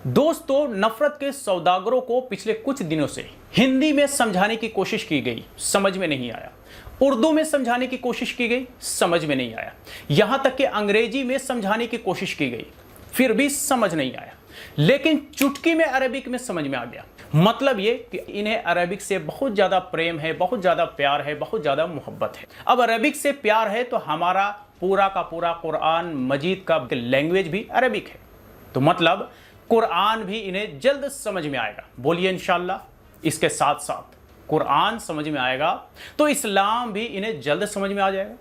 दोस्तों, नफरत के सौदागरों को पिछले कुछ दिनों से हिंदी में समझाने की कोशिश की गई, समझ में नहीं आया। उर्दू में समझाने की कोशिश की गई, समझ में नहीं आया। यहां तक कि अंग्रेजी में समझाने की कोशिश की गई, फिर भी समझ नहीं आया। लेकिन चुटकी में अरबिक में समझ में आ गया। मतलब ये कि इन्हें अरबिक से बहुत ज्यादा प्रेम है, बहुत ज्यादा प्यार है, बहुत ज्यादा मोहब्बत है। अब अरबिक से प्यार है तो हमारा पूरा का पूरा कुरान मजीद का लैंग्वेज भी अरबिक है, तो मतलब कुरान भी इन्हें जल्द समझ में आएगा। बोलिए इंशाअल्लाह। इसके साथ साथ कुरान समझ में आएगा तो इस्लाम भी इन्हें जल्द समझ में आ जाएगा।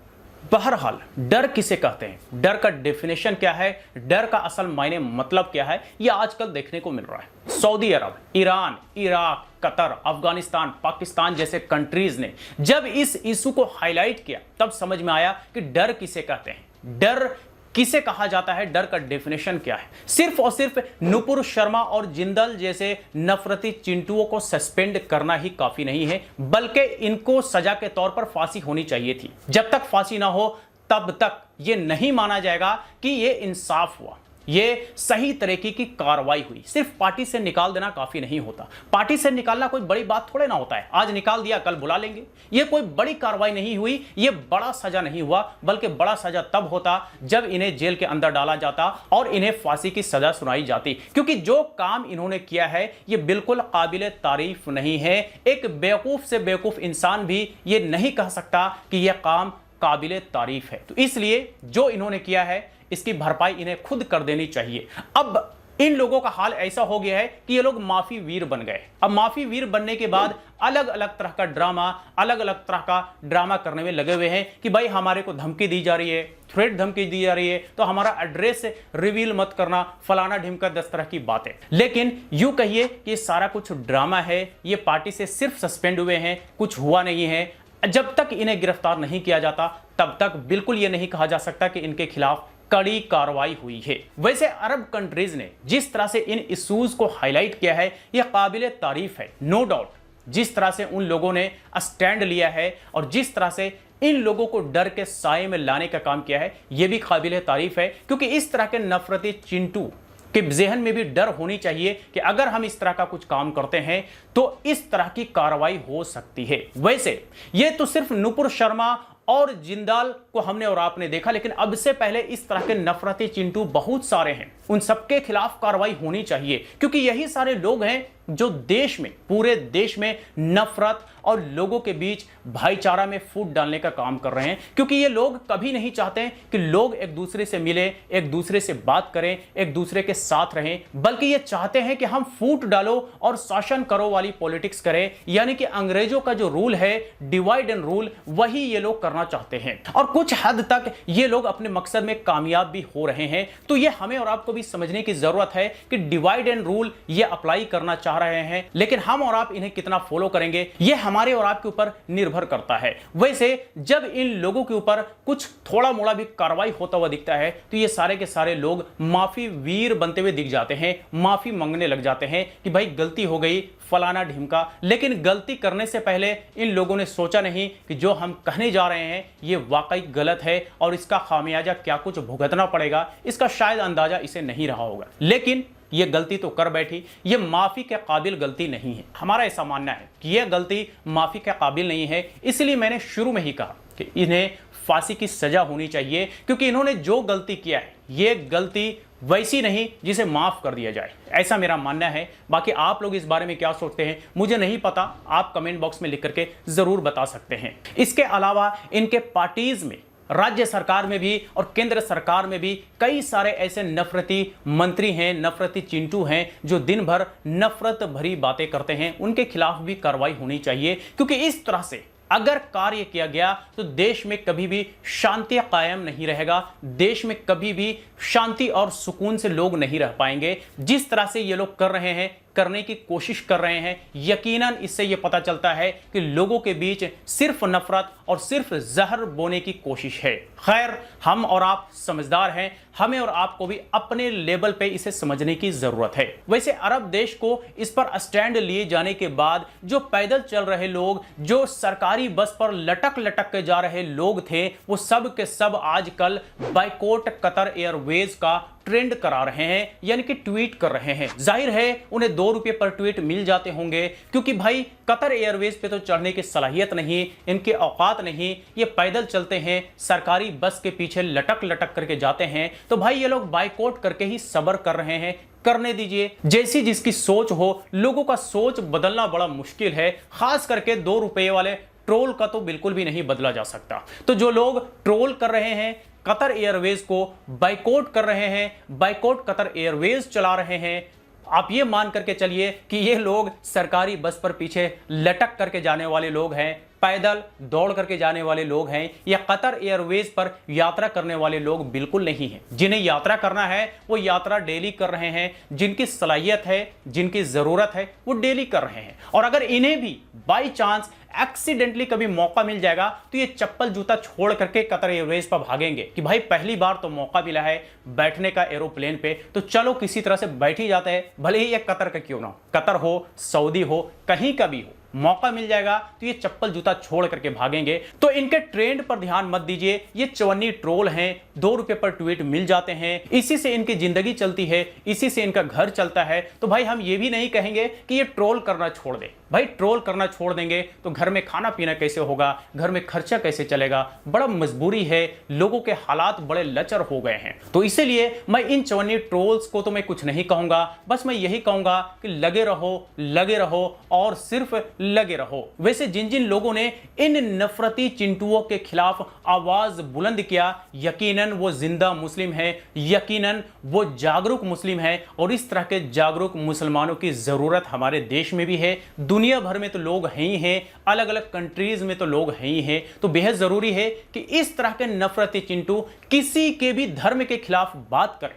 बहरहाल, डर किसे कहते हैं, डर का डेफिनेशन क्या है, डर का असल मायने मतलब क्या है, यह आजकल देखने को मिल रहा है। Saudi Arab, Iran, Iraq, Qatar, Afghanistan, Pakistan जैसे कंट्रीज ने जब इस इशू को हाईलाइट किया तब समझ में आया कि डर किसे कहते हैं, डर किसे कहा जाता है, डर का डेफिनेशन क्या है। सिर्फ और सिर्फ नुपुर शर्मा और जिंदल जैसे नफरती चिंटुओं को सस्पेंड करना ही काफी नहीं है, बल्कि इनको सजा के तौर पर फांसी होनी चाहिए थी। जब तक फांसी ना हो तब तक यह नहीं माना जाएगा कि यह इंसाफ हुआ, ये सही तरीके की कार्रवाई हुई। सिर्फ पार्टी से निकाल देना काफी नहीं होता। पार्टी से निकालना कोई बड़ी बात थोड़े ना होता है, आज निकाल दिया कल बुला लेंगे। ये कोई बड़ी कार्रवाई नहीं हुई, ये बड़ा सजा नहीं हुआ, बल्कि बड़ा सजा तब होता जब इन्हें जेल के अंदर डाला जाता और इन्हें फांसी की सजा सुनाई जाती। क्योंकि जो काम इन्होंने किया है ये बिल्कुल काबिल तारीफ नहीं है। एक बेवकूफ से बेवकूफ इंसान भी ये नहीं कह सकता कि यह काम काबिल तारीफ है। तो इसलिए जो इन्होंने किया है इसकी भरपाई इन्हें खुद कर देनी चाहिए। अब इन लोगों का हाल ऐसा हो गया है कि ये लोग माफी वीर बन गए। अब माफी वीर बनने के बाद अलग अलग तरह का ड्रामा, अलग अलग तरह का ड्रामा करने में लगे हुए हैं कि भाई हमारे को धमकी दी जा रही है, थ्रेट धमकी दी जा रही है, तो हमारा एड्रेस रिवील मत करना, फलाना ढिमका 10 तरह की बातें। लेकिन यूं कहिए कि सारा कुछ ड्रामा है, ये पार्टी से सिर्फ सस्पेंड हुए हैं, कुछ हुआ नहीं है। जब तक इन्हें गिरफ्तार नहीं किया जाता तब तक बिल्कुल यह नहीं कहा जा सकता कि इनके खिलाफ कड़ी कार्रवाई हुई है। वैसे अरब कंट्रीज ने जिस तरह से इन इश्यूज को हाईलाइट किया है यह काबिल तारीफ है, नो डाउट। जिस तरह से उन लोगों ने स्टैंड लिया है और जिस तरह से इन लोगों को डर के साए में लाने का काम किया है यह भी काबिल तारीफ है। क्योंकि इस तरह के नफरती चिंटू कि ज़हन में भी डर होनी चाहिए कि अगर हम इस तरह का कुछ काम करते हैं तो इस तरह की कार्रवाई हो सकती है। वैसे ये तो सिर्फ नुपुर शर्मा और जिंदाल को हमने और आपने देखा, लेकिन अब से पहले इस तरह के नफरती चिंटू बहुत सारे हैं। उन सबके खिलाफ कार्रवाई होनी चाहिए क्योंकि यही सारे लोग हैं जो देश में, पूरे देश में नफरत और लोगों के बीच भाईचारा में फूट डालने का काम कर रहे हैं। क्योंकि ये लोग कभी नहीं चाहते कि लोग एक दूसरे से मिले, एक दूसरे से बात करें, एक दूसरे के साथ रहें, बल्कि ये चाहते हैं कि हम फूट डालो और शासन करो वाली पॉलिटिक्स करें। यानी कि अंग्रेजों का जो रूल है, डिवाइड एंड रूल, वही ये लोग करना चाहते हैं और कुछ हद तक ये लोग अपने मकसद में कामयाब भी हो रहे हैं। तो ये हमें और आपको भी समझने की जरूरत है कि डिवाइड एंड रूल ये अप्लाई करना चाह रहे हैं, लेकिन हम और आप इन्हें कितना फॉलो करेंगे ये हमारे और आपके ऊपर निर्भर करता है। वैसे जब इन लोगों के ऊपर कुछ थोड़ा मोड़ा भी कार्रवाई होता हुआ दिखता है तो ये सारे के सारे लोग माफी वीर बनते हुए दिख जाते हैं, माफी मांगने लग जाते हैं कि भाई गलती हो गई, फलाना ढिमका। लेकिन गलती करने से पहले इन लोगों ने सोचा नहीं कि जो हम कहने जा रहे हैं ये वाकई गलत है और इसका खामियाजा क्या कुछ भुगतना पड़ेगा, इसका शायद अंदाजा इसे नहीं रहा होगा। लेकिन ये गलती तो कर बैठी, ये माफी के काबिल गलती नहीं है। हमारा ऐसा मानना है कि यह गलती माफी के काबिल नहीं है। इसलिए मैंने शुरू में ही कहा कि इन्हें फांसी की सजा होनी चाहिए क्योंकि इन्होंने जो गलती किया है ये गलती वैसी नहीं जिसे माफ कर दिया जाए, ऐसा मेरा मानना है। बाकी आप लोग इस बारे में क्या सोचते हैं मुझे नहीं पता, आप कमेंट बॉक्स में लिख करके जरूर बता सकते हैं। इसके अलावा इनके पार्टीज में, राज्य सरकार में भी और केंद्र सरकार में भी कई सारे ऐसे नफरती मंत्री हैं, नफरती चिंटू हैं जो दिन भर नफरत भरी बातें करते हैं। उनके खिलाफ भी कार्रवाई होनी चाहिए क्योंकि इस तरह से अगर कार्य किया गया तो देश में कभी भी शांति कायम नहीं रहेगा, देश में कभी भी शांति और सुकून से लोग नहीं रह पाएंगे। जिस तरह से ये लोग कर रहे हैं, करने की कोशिश कर रहे हैं, यकीनन इससे यह पता चलता है कि लोगों के बीच सिर्फ नफरत और सिर्फ जहर बोने की कोशिश है। खैर, हम और आप समझदार हैं, हमें और आपको भी अपने लेवल पे इसे समझने की जरूरत है। वैसे अरब देश को इस पर स्टैंड लिए जाने के बाद जो पैदल चल रहे लोग, जो सरकारी बस पर लटक लटक के जा रहे लोग थे, वो सब के सब आजकल बाइकॉट कतर एयरवेज का ट्रेंड करा रहे हैं, यानी कि ट्वीट कर रहे हैं। जाहिर है उन्हें 2 रुपए पर ट्वीट मिल जाते होंगे, क्योंकि भाई कतर एयरवेज पे तो चढ़ने की सलाहियत नहीं, इनके औकात नहीं, ये पैदल चलते हैं, सरकारी बस के पीछे लटक लटक करके जाते हैं। तो भाई ये लोग बाइकआउट करके ही सबर कर रहे हैं, करने दीजिए। जैसी जिसकी सोच हो, लोगों का सोच बदलना बड़ा मुश्किल है, खास करके 2 रुपए वाले ट्रोल का तो बिल्कुल भी नहीं बदला जा सकता। तो जो लोग ट्रोल कर रहे हैं, कतर एयरवेज को बाइकआउट कर रहे हैं, बाइकआउट कतर एयरवेज चला रहे हैं, आप ये मान करके चलिए कि ये लोग सरकारी बस पर पीछे लटक करके जाने वाले लोग हैं, पैदल दौड़ करके जाने वाले लोग हैं, या कतर एयरवेज पर यात्रा करने वाले लोग बिल्कुल नहीं हैं। जिन्हें यात्रा करना है वो यात्रा डेली कर रहे हैं, जिनकी सलाहियत है, जिनकी जरूरत है वो डेली कर रहे हैं। और अगर इन्हें भी बाई चांस एक्सीडेंटली कभी मौका मिल जाएगा तो ये चप्पल जूता छोड़ करके कतर एयरवेज पर भागेंगे कि भाई पहली बार तो मौका मिला है बैठने का एरोप्लेन पे, तो चलो किसी तरह से बैठ ही जाते हैं, भले ही ये कतर का क्यों ना हो, कतर हो, सऊदी हो, कहीं का भी हो, मौका मिल जाएगा तो ये चप्पल जूता छोड़ करके भागेंगे। तो इनके ट्रेंड पर ध्यान मत दीजिए, ये चवन्नी ट्रोल हैं, 2 रुपए पर ट्वीट मिल जाते हैं, इसी से इनकी जिंदगी चलती है, इसी से इनका घर चलता है। तो भाई हम ये भी नहीं कहेंगे कि ये ट्रोल करना छोड़ दे। भाई ट्रोल करना छोड़ देंगे तो घर में खाना पीना कैसे होगा, घर में खर्चा कैसे चलेगा, बड़ा मजबूरी है, लोगों के हालात बड़े लचर हो गए हैं। तो इसीलिए मैं इन चवन्नी ट्रोल्स को तो मैं कुछ नहीं कहूंगा, बस मैं यही कहूंगा कि लगे रहो और सिर्फ लगे रहो। वैसे जिन जिन लोगों ने इन नफरती चिंटुओं के खिलाफ आवाज बुलंद किया, यकीनन वो जिंदा मुस्लिम है, यकीनन वो जागरूक मुस्लिम है, और इस तरह के जागरूक मुसलमानों की जरूरत हमारे देश में भी है, दुनिया भर में तो लोग हैं ही हैं, अलग अलग कंट्रीज में तो लोग हैं ही हैं। तो बेहद जरूरी है कि इस तरह के नफरती चिंटू किसी के भी धर्म के खिलाफ बात करें,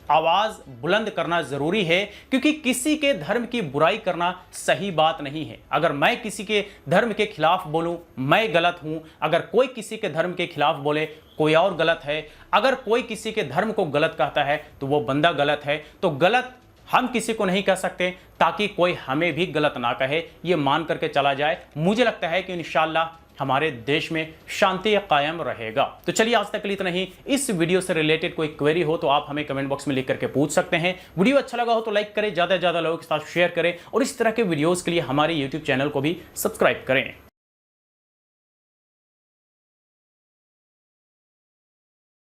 आवाज बुलंद करना जरूरी है, क्योंकि किसी के धर्म की बुराई करना सही बात नहीं है। अगर मैं किसी के धर्म के खिलाफ बोलूं, मैं गलत हूं, अगर कोई किसी के धर्म के खिलाफ बोले, कोई और गलत है, अगर कोई किसी के धर्म को गलत कहता है तो वो बंदा गलत है। तो गलत हम किसी को नहीं कह सकते ताकि कोई हमें भी गलत ना कहे, ये मान करके चला जाए। मुझे लगता है कि इंशाअल्लाह हमारे देश में शांति कायम रहेगा। तो चलिए आज तक के लिए इतना ही। इस वीडियो से रिलेटेड कोई क्वेरी हो तो आप हमें कमेंट बॉक्स में लिख करके पूछ सकते हैं। वीडियो अच्छा लगा हो तो लाइक करें, ज्यादा से ज्यादा लोगों के साथ शेयर करें, और इस तरह के वीडियोस के लिए हमारे यूट्यूब चैनल को भी सब्सक्राइब करें।